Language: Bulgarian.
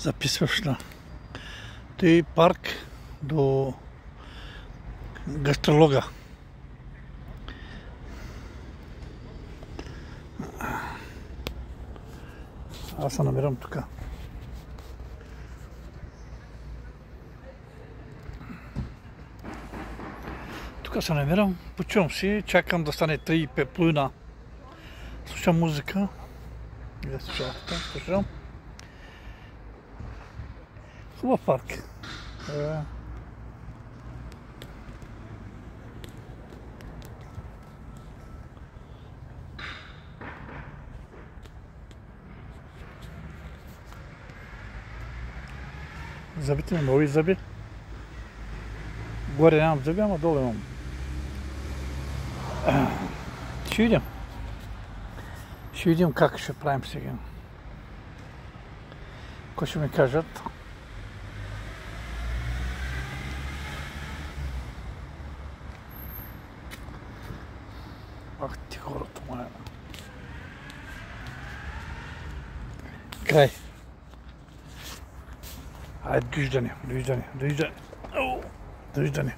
Записваш на той парк до гастролога. Аз се намирам тук. Тук се намирам, почувам си, чакам да стане 3:30. Слушам музика. Слушам. Хубав парк. Зъбите ми, нови зъби. Горе нямам зъби, ама долу имам. Ще видим. Ще видим как ще правим сега. Кой ще ми кажат? Ах ти хората моя. Край. Айде, довиждане. Довиждане.